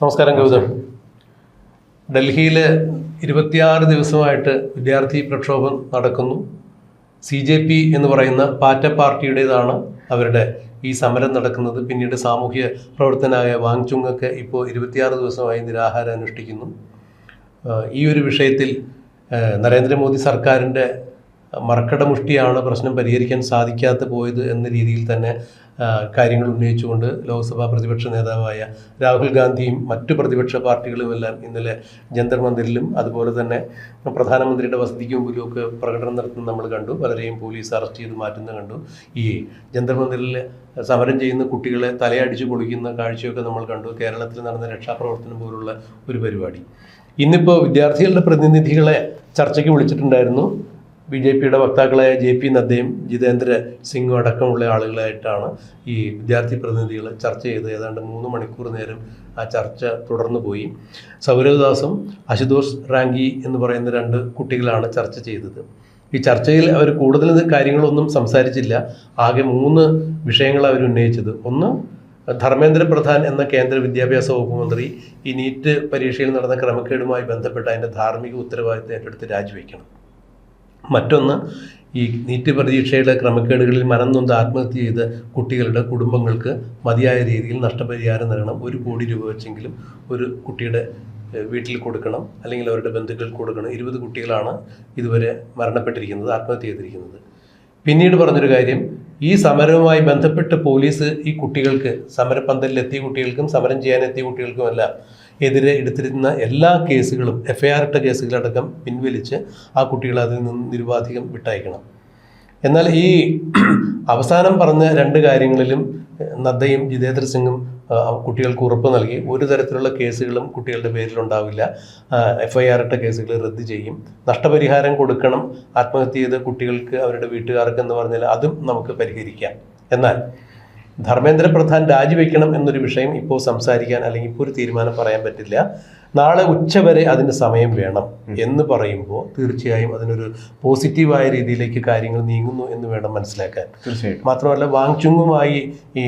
നമസ്കാരം ഗൗതം. ഡൽഹിയിൽ 26 ദിവസമായിട്ട് വിദ്യാർത്ഥി പ്രക്ഷോഭം നടക്കുന്നു. CJP എന്ന് പറയുന്ന പാറ്റ പാർട്ടിയുടേതാണ് അവരുടെ ഈ സമരം നടക്കുന്നത്. പിന്നീട് സാമൂഹ്യ പ്രവർത്തനായ വാങ്ചുങ്ങൊക്കെ ഇപ്പോൾ 26 ദിവസമായി നിരാഹാരം അനുഷ്ഠിക്കുന്നു. ഈ ഒരു വിഷയത്തിൽ നരേന്ദ്രമോദി സർക്കാരിൻ്റെ മർക്കടമുഷ്ടിയാണ് പ്രശ്നം പരിഹരിക്കാൻ സാധിക്കാതെ പോയത് എന്ന രീതിയിൽ തന്നെ കാര്യങ്ങൾ ഉന്നയിച്ചുകൊണ്ട് ലോക്സഭാ പ്രതിപക്ഷ നേതാവായ രാഹുൽ ഗാന്ധിയും മറ്റു പ്രതിപക്ഷ പാർട്ടികളുമെല്ലാം ഇന്നലെ ജന്തർ മന്ദിറിലും അതുപോലെ തന്നെ പ്രധാനമന്ത്രിയുടെ വസതിക്ക് മുമ്പിലുമൊക്കെ പ്രകടനം നടത്തുന്നത് നമ്മൾ കണ്ടു. പലരെയും പോലീസ് അറസ്റ്റ് ചെയ്ത് മാറ്റുന്നത് കണ്ടു. ഈ ജന്തർ മന്ദിറിൽ സമരം ചെയ്യുന്ന കുട്ടികളെ തലയടിച്ച് പൊളിക്കുന്ന കാഴ്ചയൊക്കെ നമ്മൾ കണ്ടു. കേരളത്തിൽ നടന്ന രക്ഷാപ്രവർത്തനം പോലുള്ള ഒരു പരിപാടി. ഇന്നിപ്പോൾ വിദ്യാർത്ഥികളുടെ പ്രതിനിധികളെ ചർച്ചയ്ക്ക് വിളിച്ചിട്ടുണ്ടായിരുന്നു. BJPയുടെ വക്താക്കളായ JP നദ്ദയും ജിതേന്ദ്ര സിംഗും അടക്കമുള്ള ആളുകളായിട്ടാണ് ഈ വിദ്യാർത്ഥി പ്രതിനിധികൾ ചർച്ച ചെയ്ത് ഏതാണ്ട് 3 മണിക്കൂർ നേരം ആ ചർച്ച തുടർന്നു പോയി. സൗരവ് ദാസും അശുതോഷ് റാങ്കി എന്ന് പറയുന്ന 2 കുട്ടികളാണ് ചർച്ച ചെയ്തത്. ഈ ചർച്ചയിൽ അവർ കൂടുതൽ കാര്യങ്ങളൊന്നും സംസാരിച്ചില്ല. ആകെ 3 വിഷയങ്ങൾ അവർ ഉന്നയിച്ചത്. ഒന്ന്, ധർമ്മേന്ദ്ര പ്രധാൻ എന്ന കേന്ദ്ര വിദ്യാഭ്യാസ വകുപ്പ് മന്ത്രി ഈ നീറ്റ് പരീക്ഷയിൽ നടന്ന ക്രമക്കേടുമായി ബന്ധപ്പെട്ട് അതിൻ്റെ ധാർമ്മിക ഉത്തരവാദിത്തം ഏറ്റെടുത്ത് രാജിവെക്കണം. മറ്റൊന്ന്, ഈ നീറ്റ് പരീക്ഷയുടെ ക്രമക്കേടുകളിൽ മനം നൊന്ത് ആത്മഹത്യ ചെയ്ത കുട്ടികളുടെ കുടുംബങ്ങൾക്ക് മതിയായ രീതിയിൽ നഷ്ടപരിഹാരം നൽകണം. 1 കോടി രൂപ വെച്ചെങ്കിലും ഒരു കുട്ടിയുടെ വീട്ടിൽ കൊടുക്കണം, അല്ലെങ്കിൽ അവരുടെ ബന്ധുക്കൾക്ക് കൊടുക്കണം. 20 കുട്ടികളാണ് ഇതുവരെ മരണപ്പെട്ടിരിക്കുന്നത്, ആത്മഹത്യ ചെയ്തിരിക്കുന്നത്. പിന്നീട് പറഞ്ഞൊരു കാര്യം, ഈ സമരവുമായി ബന്ധപ്പെട്ട് പോലീസ് ഈ കുട്ടികൾക്ക്, സമരപന്തലിലെത്തിയ കുട്ടികൾക്കും സമരം ചെയ്യാനെത്തിയ കുട്ടികൾക്കുമെല്ലാം എതിരെ എടുത്തിരുന്ന എല്ലാ കേസുകളും, FIR ഇട്ട കേസുകളടക്കം പിൻവലിച്ച് ആ കുട്ടികളെ അതിൽ നിന്ന് നിരുപാധികം വിട്ടയക്കണം. എന്നാൽ ഈ അവസാനം പറഞ്ഞ 2 കാര്യങ്ങളിലും നദ്ദയും ജിതേന്ദ്ര സിംഗും കുട്ടികൾക്ക് ഉറപ്പ് നൽകി. ഒരു തരത്തിലുള്ള കേസുകളും കുട്ടികളുടെ പേരിലുണ്ടാവില്ല. FIR ഇട്ട കേസുകൾ റദ്ദ് ചെയ്യും. നഷ്ടപരിഹാരം കൊടുക്കണം ആത്മഹത്യ ചെയ്ത കുട്ടികൾക്ക്, അവരുടെ വീട്ടുകാർക്ക് എന്ന് പറഞ്ഞാൽ അതും നമുക്ക് പരിഹരിക്കാം. എന്നാൽ ധർമ്മേന്ദ്ര പ്രധാൻ രാജിവെക്കണം എന്നൊരു വിഷയം ഇപ്പോൾ സംസാരിക്കാൻ, അല്ലെങ്കിൽ ഇപ്പോൾ ഒരു തീരുമാനം പറയാൻ പറ്റില്ല. നാളെ ഉച്ചവരെ അതിന് സമയം വേണം എന്ന് പറയുമ്പോൾ തീർച്ചയായും അതിനൊരു പോസിറ്റീവായ രീതിയിലേക്ക് കാര്യങ്ങൾ നീങ്ങുന്നു എന്ന് വേണം മനസ്സിലാക്കാൻ. മാത്രമല്ല, വാങ്ചുങ്ങുമായി ഈ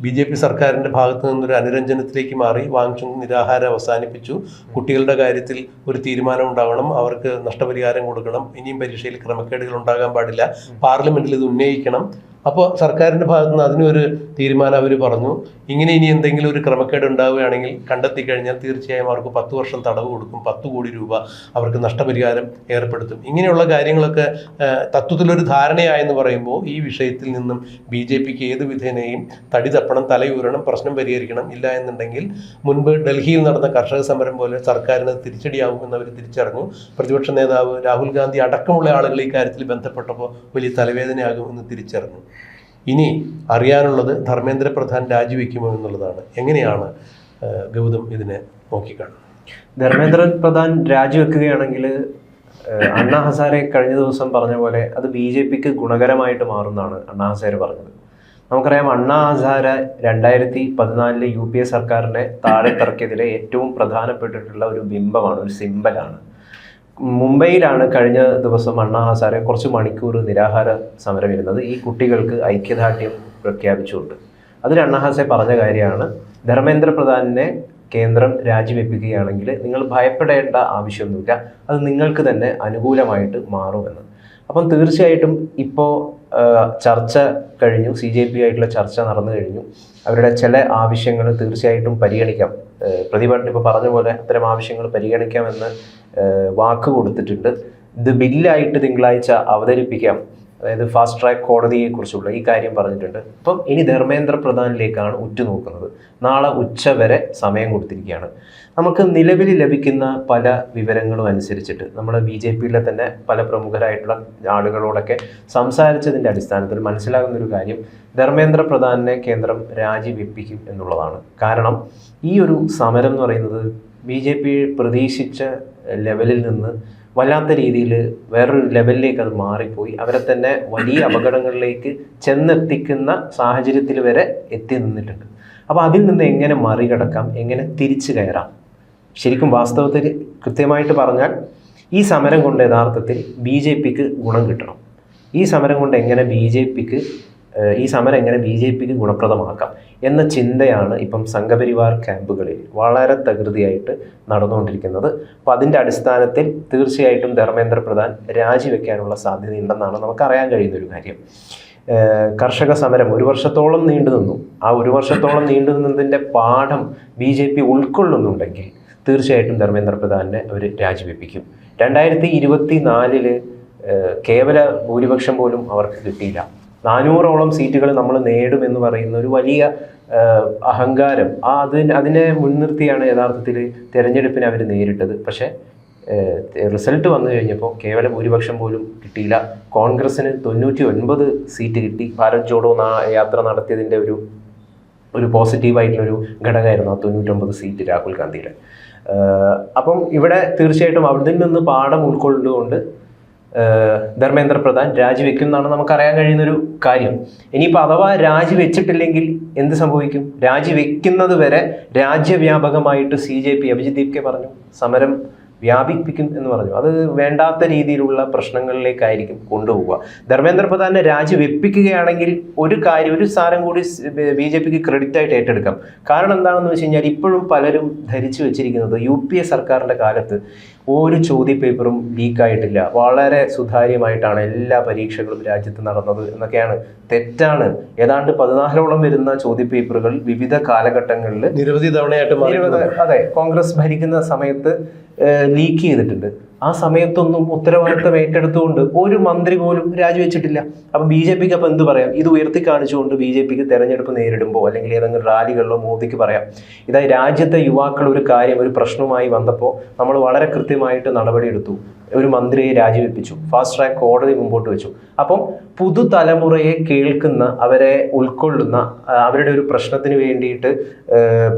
BJP സർക്കാരിൻ്റെ ഭാഗത്ത് നിന്നൊരു അനുരഞ്ജനത്തിലേക്ക് മാറി. വാങ്ചുങ് നിരാഹാരം അവസാനിപ്പിച്ചു. കുട്ടികളുടെ കാര്യത്തിൽ ഒരു തീരുമാനം ഉണ്ടാവണം, അവർക്ക് നഷ്ടപരിഹാരം കൊടുക്കണം, ഇനിയും പരീക്ഷയിൽ ക്രമക്കേടുകൾ ഉണ്ടാകാൻ പാടില്ല, പാർലമെൻറ്റിൽ ഇത് ഉന്നയിക്കണം. അപ്പോൾ സർക്കാരിൻ്റെ ഭാഗത്തു നിന്ന് അതിനൊരു തീരുമാനം അവർ പറഞ്ഞു. ഇനി എന്തെങ്കിലും ഒരു ക്രമക്കേട് ഉണ്ടാവുകയാണെങ്കിൽ കണ്ടെത്തി കഴിഞ്ഞാൽ തീർച്ചയായും അവർക്ക് 10 വർഷം തടവ് കൊടുക്കും, 10 കോടി രൂപ അവർക്ക് നഷ്ടപരിഹാരം ഏർപ്പെടുത്തും. ഇങ്ങനെയുള്ള കാര്യങ്ങളൊക്കെ തത്വത്തിലൊരു ധാരണയായെന്ന് പറയുമ്പോൾ ഈ വിഷയത്തിൽ നിന്നും BJPക്ക് ഏത് വിധേനയും തടി തപ്പണം, തലയൂരണം, പ്രശ്നം പരിഹരിക്കണം. ഇല്ല എന്നുണ്ടെങ്കിൽ മുൻപ് ഡൽഹിയിൽ നടന്ന കർഷക സമരം പോലെ സർക്കാരിന് തിരിച്ചടിയാവും എന്നവർ തിരിച്ചറിഞ്ഞു. പ്രതിപക്ഷ നേതാവ് രാഹുൽ ഗാന്ധി അടക്കമുള്ള ആളുകൾ ഈ കാര്യത്തിൽ ബന്ധപ്പെട്ടപ്പോൾ വലിയ തലവേദനയാകും എന്ന് തിരിച്ചറിഞ്ഞു. ഇനി അറിയാനുള്ളത് ധർമ്മേന്ദ്ര പ്രധാൻ രാജിവെക്കുമോ എന്നുള്ളതാണ്. എങ്ങനെയാണ് ഗൗതം ഇതിനെ നോക്കിക്കാണുന്നത്? ധർമ്മേന്ദ്ര പ്രധാൻ രാജിവെക്കുകയാണെങ്കിൽ അണ്ണാ ഹസാരെ കഴിഞ്ഞ ദിവസം പറഞ്ഞ പോലെ അത് BJPക്ക് ഗുണകരമായിട്ട് മാറുമെന്നാണ് അണ്ണാ ഹസാരെ പറഞ്ഞത്. നമുക്കറിയാം, അണ്ണാ ഹസാരെ 2014 UPA സർക്കാരിനെ താഴെ തറക്കിയതിലെ ഏറ്റവും പ്രധാനപ്പെട്ടിട്ടുള്ള ഒരു ബിംബമാണ്, ഒരു സിംബലാണ്. മുംബൈയിലാണ് കഴിഞ്ഞ ദിവസം അണ്ണാ ഹസാരെ കുറച്ച് മണിക്കൂർ നിരാഹാര സമരം ഇരുന്നത്, ഈ കുട്ടികൾക്ക് ഐക്യദാർഢ്യം പ്രഖ്യാപിച്ചുകൊണ്ട്. അതിൽ അണ്ണാ ഹസാരെ പറഞ്ഞ കാര്യമാണ്, ധർമ്മേന്ദ്ര പ്രധാനെ കേന്ദ്രം രാജിവെപ്പിക്കുകയാണെങ്കിൽ നിങ്ങൾ ഭയപ്പെടേണ്ട ആവശ്യമൊന്നുമില്ല, അത് നിങ്ങൾക്ക് തന്നെ അനുകൂലമായിട്ട് മാറുമെന്ന്. അപ്പം തീർച്ചയായിട്ടും ഇപ്പോൾ ചർച്ച കഴിഞ്ഞു, CJP ആയിട്ടുള്ള ചർച്ച നടന്നു കഴിഞ്ഞു. അവരുടെ ചില ആവശ്യങ്ങൾ തീർച്ചയായിട്ടും പരിഗണിക്കാം. പ്രതിപക്ഷം ഇപ്പോൾ പറഞ്ഞ പോലെ അത്തരം ആവശ്യങ്ങൾ പരിഗണിക്കാമെന്ന് വാക്ക് കൊടുത്തിട്ടുണ്ട്. ഇത് ബില്ലായിട്ട് തിങ്കളാഴ്ച അവതരിപ്പിക്കാം, അതായത് ഫാസ്റ്റ് ട്രാക്ക് കോടതിയെക്കുറിച്ചുള്ള ഈ കാര്യം പറഞ്ഞിട്ടുണ്ട്. അപ്പം ഇനി ധർമ്മേന്ദ്ര പ്രധാനിലേക്കാണ് ഉറ്റുനോക്കുന്നത്. നാളെ ഉച്ചവരെ സമയം കൊടുത്തിരിക്കുകയാണ്. നമുക്ക് നിലവിൽ ലഭിക്കുന്ന പല വിവരങ്ങളും അനുസരിച്ചിട്ട് നമ്മൾ BJPയിലെ തന്നെ പല പ്രമുഖരായിട്ടുള്ള ആളുകളോടൊക്കെ സംസാരിച്ചതിൻ്റെ അടിസ്ഥാനത്തിൽ മനസ്സിലാകുന്നൊരു കാര്യം, ധർമ്മേന്ദ്ര പ്രധാനെ കേന്ദ്രം രാജിവെപ്പിക്കും എന്നുള്ളതാണ്. കാരണം ഈ ഒരു സമരം എന്ന് പറയുന്നത് BJP പ്രതീക്ഷിച്ച ലെവലിൽ നിന്ന് വല്ലാത്ത രീതിയിൽ വേറൊരു ലെവലിലേക്ക് അത് മാറിപ്പോയി. അവരെ തന്നെ വലിയ അപകടങ്ങളിലേക്ക് ചെന്നെത്തിക്കുന്ന സാഹചര്യത്തിൽ വരെ എത്തി നിന്നിട്ടുണ്ട്. അപ്പോൾ അതിൽ നിന്ന് എങ്ങനെ മറികടക്കാം, എങ്ങനെ തിരിച്ചു കയറാം? ശരിക്കും വാസ്തവത്തിൽ കൃത്യമായിട്ട് പറഞ്ഞാൽ ഈ സമരം കൊണ്ട് യഥാർത്ഥത്തിൽ BJPക്ക് ഗുണം കിട്ടണം. ഈ സമരം കൊണ്ട് എങ്ങനെ BJPക്ക് ഈ സമരം എങ്ങനെ BJPക്ക് ഗുണപ്രദമാക്കാം എന്ന ചിന്തയാണ് ഇപ്പം സംഘപരിവാർ ക്യാമ്പുകളിൽ വളരെ തകൃതിയായിട്ട് നടന്നുകൊണ്ടിരിക്കുന്നത്. അപ്പോൾ അതിൻ്റെ അടിസ്ഥാനത്തിൽ തീർച്ചയായിട്ടും ധർമ്മേന്ദ്ര പ്രധാൻ രാജിവെക്കാനുള്ള സാധ്യതയുണ്ടെന്നാണ് നമുക്കറിയാൻ കഴിയുന്നൊരു കാര്യം. കർഷക സമരം 1 വർഷത്തോളം നീണ്ടു നിന്നു. ആ 1 വർഷത്തോളം നീണ്ടു നിന്നതിൻ്റെ പാഠം BJP ഉൾക്കൊള്ളുന്നുണ്ടെങ്കിൽ തീർച്ചയായിട്ടും ധർമ്മേന്ദ്ര പ്രധാനെ അവർ രാജിവെപ്പിക്കും. 2024 കേവല ഭൂരിപക്ഷം പോലും അവർക്ക് കിട്ടിയില്ല. 400ഓളം സീറ്റുകൾ നമ്മൾ നേടുമെന്ന് പറയുന്ന ഒരു വലിയ അഹങ്കാരം, അതിനെ മുൻനിർത്തിയാണ് യഥാർത്ഥത്തിൽ തിരഞ്ഞെടുപ്പിനെ അവർ നേരിട്ടത്. പക്ഷേ റിസൾട്ട് വന്നു കഴിഞ്ഞപ്പോൾ കേവല ഭൂരിപക്ഷം പോലും കിട്ടിയില്ല. കോൺഗ്രസ്സിന് 99 സീറ്റ് കിട്ടി. ഭാരത് ജോഡോ യാത്ര നടത്തിയതിൻ്റെ ഒരു പോസിറ്റീവായിട്ടുള്ളൊരു ഘടകമായിരുന്നു ആ 99 സീറ്റ് രാഹുൽ ഗാന്ധിയുടെ. അപ്പം ഇവിടെ തീർച്ചയായിട്ടും അവിടെ നിന്ന് പാഠം ഉൾക്കൊള്ളുകൊണ്ട് ധർമ്മേന്ദ്ര പ്രധാൻ രാജിവെക്കും എന്നാണ് നമുക്കറിയാൻ കഴിയുന്നൊരു കാര്യം. ഇനിയിപ്പോൾ അഥവാ രാജിവെച്ചിട്ടില്ലെങ്കിൽ എന്ത് സംഭവിക്കും? രാജിവെക്കുന്നത് വരെ രാജ്യവ്യാപകമായിട്ട് CJP അഭിജിത് ദീപ്കെ പറഞ്ഞു സമരം വ്യാപിപ്പിക്കും എന്ന് പറഞ്ഞു. അത് വേണ്ടാത്ത രീതിയിലുള്ള പ്രശ്നങ്ങളിലേക്കായിരിക്കും കൊണ്ടുപോവുക. ധർമ്മേന്ദ്ര പ്രധാനെ രാജിവെപ്പിക്കുകയാണെങ്കിൽ ഒരു സാരം കൂടി BJPക്ക് ക്രെഡിറ്റ് ആയിട്ട് ഏറ്റെടുക്കാം. കാരണം എന്താണെന്ന് വെച്ച് കഴിഞ്ഞാൽ ഇപ്പോഴും പലരും ധരിച്ചു വെച്ചിരിക്കുന്നത് UPA സർക്കാരിൻ്റെ കാലത്ത് ഒരു ചോദ്യപേപ്പറും ലീക്കായിട്ടില്ല, വളരെ സുതാര്യമായിട്ടാണ് എല്ലാ പരീക്ഷകളും രാജ്യത്ത് നടന്നത് എന്നൊക്കെയാണ്. തെറ്റാണ്. ഏതാണ്ട് 14ഓളം വരുന്ന ചോദ്യപേപ്പറുകൾ വിവിധ കാലഘട്ടങ്ങളിൽ നിരവധി തവണയായിട്ട് അതെ കോൺഗ്രസ് ഭരിക്കുന്ന സമയത്ത് ലീക്ക് ചെയ്തിട്ടുണ്ട്. ആ സമയത്തൊന്നും ഉത്തരവാദിത്തം ഏറ്റെടുത്തുകൊണ്ട് ഒരു മന്ത്രി പോലും രാജിവെച്ചിട്ടില്ല. അപ്പം BJPക്ക് അപ്പം എന്ത് പറയാം? ഇത് ഉയർത്തി കാണിച്ചുകൊണ്ട് BJPക്ക് തെരഞ്ഞെടുപ്പ് നേരിടുമ്പോൾ അല്ലെങ്കിൽ ഏതെങ്കിലും റാലികളിലോ മോദിക്ക് പറയാം, ഇതായി രാജ്യത്തെ യുവാക്കൾ ഒരു പ്രശ്നവുമായി വന്നപ്പോൾ നമ്മൾ വളരെ കൃത്യമായിട്ട് നടപടിയെടുത്തു, ഒരു മന്ത്രിയെ രാജിവെപ്പിച്ചു, ഫാസ്റ്റ് ട്രാക്ക് കോടതി മുമ്പോട്ട് വെച്ചു. അപ്പം പുതുതലമുറയെ കേൾക്കുന്ന, അവരെ ഉൾക്കൊള്ളുന്ന, അവരുടെ ഒരു പ്രശ്നത്തിന് വേണ്ടിയിട്ട്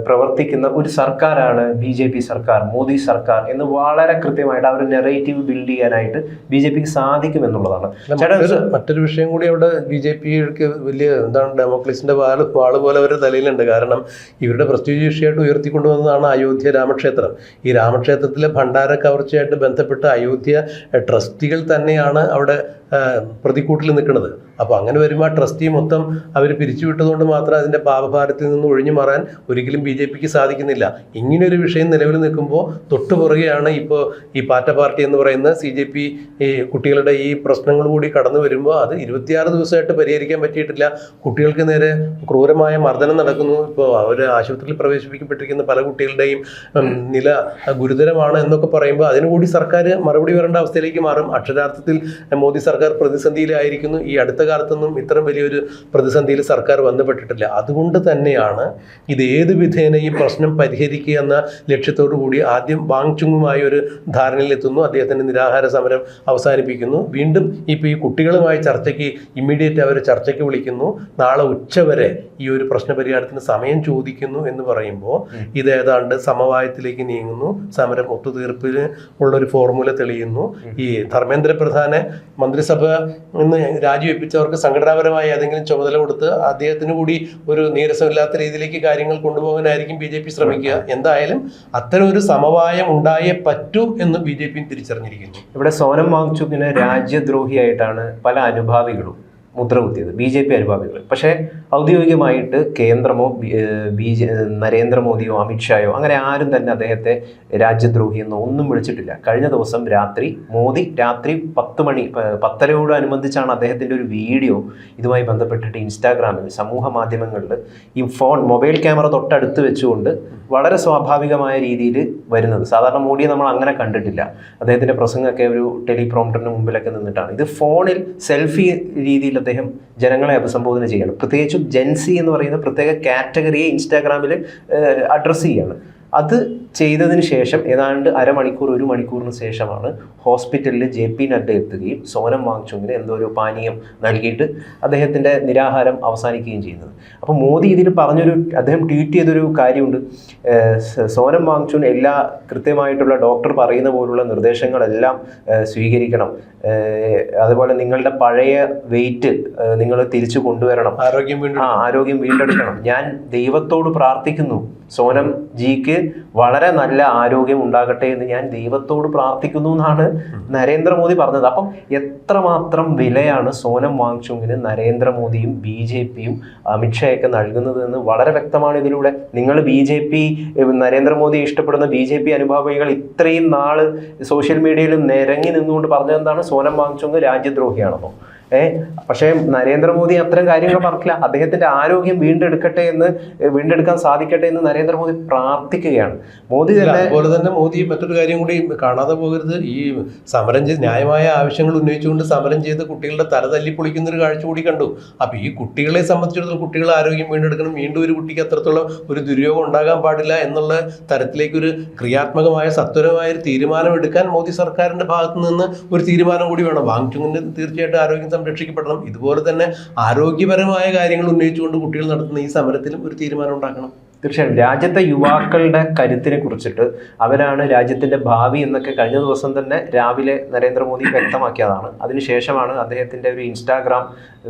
പ്രവർത്തിക്കുന്ന ഒരു സർക്കാരാണ് BJP സർക്കാർ, മോദി സർക്കാർ എന്ന് വളരെ കൃത്യമായിട്ട് അവർ നെറേറ്റീവ് ബിൽഡ് ചെയ്യാനായിട്ട് BJPക്ക് സാധിക്കുമെന്നുള്ളതാണ്. മറ്റൊരു വിഷയം കൂടി അവിടെ BJPക്ക് വലിയ ഡെമോക്രസിന്റെ വാള് പോലെ അവരുടെ തലയിലുണ്ട്. കാരണം ഇവരുടെ പ്രസ്റ്റീജ് വിഷയമായിട്ട് ഉയർത്തിക്കൊണ്ടുവന്നതാണ് അയോധ്യ രാമക്ഷേത്രം. ഈ രാമക്ഷേത്രത്തിലെ ഭണ്ഡാര കവർച്ചയായിട്ട് ബന്ധപ്പെട്ട് അയോധ്യ ട്രസ്റ്റികൾ തന്നെയാണ് അവിടെ പ്രതിക്കൂട്ടിൽ നിൽക്കുന്നത്. അപ്പോൾ അങ്ങനെ വരുമ്പോൾ ആ ട്രസ്റ്റി മൊത്തം അവർ പിരിച്ചുവിട്ടതുകൊണ്ട് മാത്രം അതിൻ്റെ പാപഭാരത്തിൽ നിന്ന് ഒഴിഞ്ഞു മാറാൻ ഒരിക്കലും BJPക്ക് സാധിക്കുന്നില്ല. ഇങ്ങനൊരു വിഷയം നിലവിൽ നിൽക്കുമ്പോൾ തൊട്ടുപുറകെയാണ് ഇപ്പോൾ ഈ പാറ്റ പാർട്ടി എന്ന് പറയുന്ന CJP ഈ കുട്ടികളുടെ ഈ പ്രശ്നങ്ങൾ കൂടി കടന്നു വരുമ്പോൾ അത് 26 ദിവസമായിട്ട് പരിഹരിക്കാൻ പറ്റിയിട്ടില്ല. കുട്ടികൾക്ക് നേരെ ക്രൂരമായ മർദ്ദനം നടക്കുന്നു. ഇപ്പോൾ അവർ ആശുപത്രിയിൽ പ്രവേശിപ്പിക്കപ്പെട്ടിരിക്കുന്ന പല കുട്ടികളുടെയും നില ഗുരുതരമാണ് എന്നൊക്കെ പറയുമ്പോൾ അതിനുകൂടി സർക്കാർ മറുപടി വരേണ്ട അവസ്ഥയിലേക്ക് മാറും. അക്ഷരാർത്ഥത്തിൽ മോദി സർക്കാർ പ്രതിസന്ധിയിലായിരിക്കുന്നു. ഈ അടുത്ത കാലത്തൊന്നും ഇത്തരം വലിയൊരു പ്രതിസന്ധിയിൽ സർക്കാർ വന്നുപെട്ടിട്ടില്ല. അതുകൊണ്ട് തന്നെയാണ് ഇത് ഏത് വിധേനയും പ്രശ്നം പരിഹരിക്കുക എന്ന ലക്ഷ്യത്തോടു കൂടി ആദ്യം വാങ് ചുങ്ങുമായി ഒരു ധാരണയിലെത്തുന്നു. അദ്ദേഹത്തിൻ്റെ നിരാഹാര സമരം അവസാനിപ്പിക്കുന്നു. വീണ്ടും ഇപ്പോൾ ഈ കുട്ടികളുമായി ഇമ്മീഡിയറ്റ് അവർ ചർച്ചയ്ക്ക് വിളിക്കുന്നു. നാളെ ഉച്ചവരെ ഈ ഒരു പ്രശ്ന പരിഹാരത്തിന് സമയം ചോദിക്കുന്നു എന്ന് പറയുമ്പോൾ ഇത് ഏതാണ്ട് സമവായത്തിലേക്ക് നീങ്ങുന്നു. സമരം ഒത്തുതീർപ്പിന് ഉള്ളൊരു ഫോർമുല തെളിയുന്നു. ഈ ധർമ്മേന്ദ്ര പ്രധാനെ മന്ത്രിസഭ ഇന്ന് രാജിവെപ്പിച്ചവർക്ക് സംഘടനാപരമായ ഏതെങ്കിലും ചുമതല കൊടുത്ത് അദ്ദേഹത്തിന് കൂടി ഒരു നീരസമില്ലാത്ത രീതിയിലേക്ക് കാര്യങ്ങൾ കൊണ്ടുപോകാനായിരിക്കും BJP ശ്രമിക്കുക. എന്തായാലും അത്തരം ഒരു സമവായം ഉണ്ടായേ പറ്റൂ എന്ന് BJP തിരിച്ചറിഞ്ഞിരിക്കുന്നു. ഇവിടെ സോനം വാങ്ചുക്കിന് രാജ്യദ്രോഹിയായിട്ടാണ് പല അനുഭാവികളും മുദ്രകുത്തിയത്, BJP അനുഭാവികൾ. പക്ഷേ ഔദ്യോഗികമായിട്ട് കേന്ദ്രമോ നരേന്ദ്രമോദിയോ അമിത്ഷായോ അങ്ങനെ ആരും തന്നെ അദ്ദേഹത്തെ രാജ്യദ്രോഹി എന്നോ ഒന്നും വിളിച്ചിട്ടില്ല. കഴിഞ്ഞ ദിവസം മോദി രാത്രി 10:10 അദ്ദേഹത്തിൻ്റെ ഒരു വീഡിയോ ഇതുമായി ബന്ധപ്പെട്ടിട്ട് ഇൻസ്റ്റാഗ്രാമിൽ സമൂഹ മാധ്യമങ്ങളിൽ ഈ മൊബൈൽ ക്യാമറ തൊട്ടടുത്ത് വെച്ചുകൊണ്ട് വളരെ സ്വാഭാവികമായ രീതിയിൽ വരുന്നത്. സാധാരണ മോഡിയെ നമ്മൾ അങ്ങനെ കണ്ടിട്ടില്ല. അദ്ദേഹത്തിൻ്റെ പ്രസംഗമൊക്കെ ഒരു ടെലിപ്രോംപ്റ്ററിന് മുമ്പിലൊക്കെ നിന്നിട്ടാണ്. ഇത് ഫോണിൽ സെൽഫി രീതിയിൽ അദ്ദേഹം ജനങ്ങളെ അഭിസംബോധന ചെയ്യണം. പ്രത്യേകിച്ചും ജെൻസി എന്ന് പറയുന്ന പ്രത്യേക കാറ്റഗറിയെ ഇൻസ്റ്റാഗ്രാമിൽ അഡ്രസ്സ് ചെയ്യാണ്. അത് ചെയ്തതിന് ശേഷം ഏതാണ്ട് അരമണിക്കൂർ 1 മണിക്കൂറിന് ശേഷമാണ് ഹോസ്പിറ്റലിൽ JP നഡ്ഡ എത്തുകയും സോനം വാങ്ചുങ്ങിന് എന്തോ ഒരു പാനീയം നൽകിയിട്ട് അദ്ദേഹത്തിൻ്റെ നിരാഹാരം അവസാനിക്കുകയും ചെയ്യുന്നത്. അപ്പോൾ മോദി ഇതിൽ അദ്ദേഹം ട്വീറ്റ് ചെയ്തൊരു കാര്യമുണ്ട്. സോനം വാങ്ചുങ് എല്ലാ കൃത്യമായിട്ടുള്ള ഡോക്ടർ പറയുന്ന പോലുള്ള നിർദ്ദേശങ്ങളെല്ലാം സ്വീകരിക്കണം. അതുപോലെ നിങ്ങളുടെ പഴയ വെയിറ്റ് നിങ്ങൾ തിരിച്ചു കൊണ്ടുവരണം, ആരോഗ്യം വീണ്ടെടുക്കണം. ഞാൻ ദൈവത്തോട് പ്രാർത്ഥിക്കുന്നു സോനം ജിക്ക് വളരെ നല്ല ആരോഗ്യം ഉണ്ടാകട്ടെ എന്ന് ഞാൻ ദൈവത്തോട് പ്രാർത്ഥിക്കുന്നു എന്നാണ് നരേന്ദ്രമോദി പറഞ്ഞത്. അപ്പം എത്രമാത്രം വിലയാണ് സോനം വാങ്ചുങ്ങിന് നരേന്ദ്രമോദിയും BJPയും അമിത്ഷായൊക്കെ നൽകുന്നത് എന്ന് വളരെ വ്യക്തമാണ് ഇതിലൂടെ. നിങ്ങൾ നരേന്ദ്രമോദി ഇഷ്ടപ്പെടുന്ന BJP അനുഭാവികൾ ഇത്രയും നാള് സോഷ്യൽ മീഡിയയിൽ നിരങ്ങി നിന്നുകൊണ്ട് പറഞ്ഞതെന്താണ്? സോനം വാങ്ചുങ് രാജ്യദ്രോഹിയാണെന്നോ? പക്ഷേ നരേന്ദ്രമോദി അത്തരം കാര്യങ്ങൾ പറഞ്ഞില്ല. അദ്ദേഹത്തിന്റെ ആരോഗ്യം വീണ്ടെടുക്കാൻ സാധിക്കട്ടെ എന്ന് നരേന്ദ്രമോദി പ്രാർത്ഥിക്കുകയാണ്. മോദി അതുപോലെ തന്നെ മോദി മറ്റൊരു കാര്യം കൂടി കാണാതെ പോകരുത്. ഈ സമരം ചെയ്ത് ന്യായമായ ആവശ്യങ്ങൾ ഉന്നയിച്ചുകൊണ്ട് സമരം ചെയ്ത് കുട്ടികളുടെ തല തല്ലിപ്പൊളിക്കുന്ന ഒരു കാഴ്ച കൂടി കണ്ടു. അപ്പൊ ഈ കുട്ടികളെ സംബന്ധിച്ചിടത്തോളം കുട്ടികളെ ആരോഗ്യം വീണ്ടെടുക്കണം, വീണ്ടും ഒരു കുട്ടിക്ക് അത്രത്തോളം ഒരു ദുര്യോഗം ഉണ്ടാകാൻ പാടില്ല എന്നുള്ള തരത്തിലേക്കൊരു ക്രിയാത്മകമായ സത്വരമായ ഒരു തീരുമാനം എടുക്കാൻ മോദി സർക്കാരിന്റെ ഭാഗത്ത് നിന്ന് ഒരു തീരുമാനം കൂടി വേണം. വാങ്ചുങ്ങിന് തീർച്ചയായിട്ടും ആരോഗ്യം സംരക്ഷിക്കപ്പെടണം. ഇതുപോലെ തന്നെ ആരോഗ്യപരമായ കാര്യങ്ങൾ ഉന്നയിച്ചുകൊണ്ട് കുട്ടികൾ നടത്തുന്ന ഈ സമരത്തിലും ഒരു തീരുമാനം ഉണ്ടാക്കണം. തീർച്ചയായും രാജ്യത്തെ യുവാക്കളുടെ കരുത്തിനെ കുറിച്ചിട്ട്, അവരാണ് രാജ്യത്തിന്റെ ഭാവി എന്നൊക്കെ കഴിഞ്ഞ ദിവസം തന്നെ രാവിലെ നരേന്ദ്രമോദി വ്യക്തമാക്കിയതാണ്. അതിനുശേഷമാണ് അദ്ദേഹത്തിന്റെ ഒരു ഇൻസ്റ്റാഗ്രാം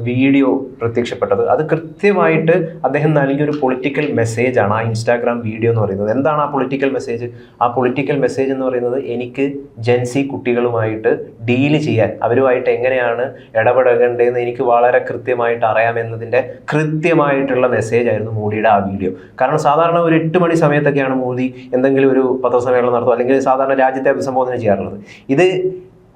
വീഡിയോ പ്രത്യക്ഷപ്പെട്ടത്. അത് കൃത്യമായിട്ട് അദ്ദേഹം നൽകിയൊരു പൊളിറ്റിക്കൽ മെസ്സേജാണ് ആ ഇൻസ്റ്റാഗ്രാം വീഡിയോ എന്ന് പറയുന്നത്. എന്താണ് ആ പൊളിറ്റിക്കൽ മെസ്സേജ്? ആ പൊളിറ്റിക്കൽ മെസ്സേജ് എന്ന് പറയുന്നത്, എനിക്ക് ജെൻസി കുട്ടികളുമായിട്ട് ഡീല് ചെയ്യാൻ, അവരുമായിട്ട് എങ്ങനെയാണ് ഇടപെടേണ്ടതെന്ന് എനിക്ക് വളരെ കൃത്യമായിട്ട് അറിയാമെന്നതിൻ്റെ കൃത്യമായിട്ടുള്ള മെസ്സേജ് ആയിരുന്നു മോഡിയുടെ ആ വീഡിയോ. കാരണം സാധാരണ ഒരു 8 മണി സമയത്തൊക്കെയാണ് മോദി എന്തെങ്കിലും ഒരു പത്രസമ്മേളനം നടത്തുക, അല്ലെങ്കിൽ സാധാരണ രാജ്യത്തെ അഭിസംബോധന ചെയ്യാറുള്ളത്. ഇത്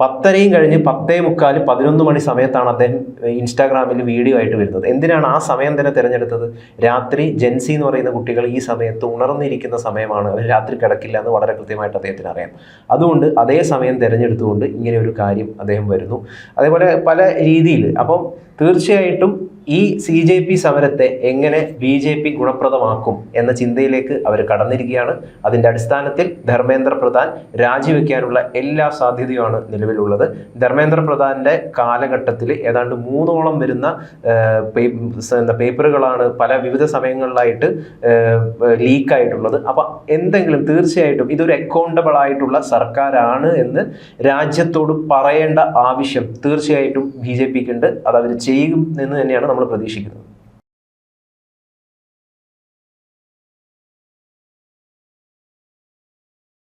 10:30 കഴിഞ്ഞ് 10:45, 11 മണി സമയത്താണ് അദ്ദേഹം ഇൻസ്റ്റാഗ്രാമിൽ വീഡിയോ ആയിട്ട് വരുന്നത്. എന്തിനാണ് ആ സമയം തന്നെ തിരഞ്ഞെടുത്തത്? രാത്രി ജെൻസി എന്ന് പറയുന്ന കുട്ടികൾ ഈ സമയത്ത് ഉണർന്നിരിക്കുന്ന സമയമാണ്, അവർ രാത്രി കിടക്കില്ല എന്ന് വളരെ കൃത്യമായിട്ട് അദ്ദേഹത്തിന് അറിയാം. അതുകൊണ്ട് അതേ സമയം തിരഞ്ഞെടുത്തുകൊണ്ട് ഇങ്ങനെ ഒരു കാര്യം അദ്ദേഹം വരുന്നു. അതേപോലെ പല രീതിയിൽ. അപ്പം തീർച്ചയായിട്ടും ഈ CJP സമരത്തെ എങ്ങനെ BJP ഗുണപ്രദമാക്കും എന്ന ചിന്തയിലേക്ക് അവർ കടന്നിരിക്കുകയാണ്. അതിൻ്റെ അടിസ്ഥാനത്തിൽ ധർമ്മേന്ദ്ര പ്രധാൻ രാജിവെക്കാനുള്ള എല്ലാ സാധ്യതയുമാണ് നിലവിലുള്ളത്. ധർമ്മേന്ദ്ര പ്രധാൻ്റെ കാലഘട്ടത്തിൽ ഏതാണ്ട് 3ഓളം വരുന്ന പേപ്പറുകളാണ് പല വിവിധ സമയങ്ങളിലായിട്ട് ലീക്കായിട്ടുള്ളത്. അപ്പം എന്തെങ്കിലും തീർച്ചയായിട്ടും ഇതൊരു അക്കൗണ്ടബിൾ ആയിട്ടുള്ള സർക്കാരാണ് എന്ന് രാജ്യത്തോട് പറയേണ്ട ആവശ്യം തീർച്ചയായിട്ടും BJPക്ക് ഉണ്ട്. അത് അവർ ചെയ്യും എന്ന് തന്നെയാണ് നമ്മൾ പ്രതീക്ഷിക്കുന്നത്.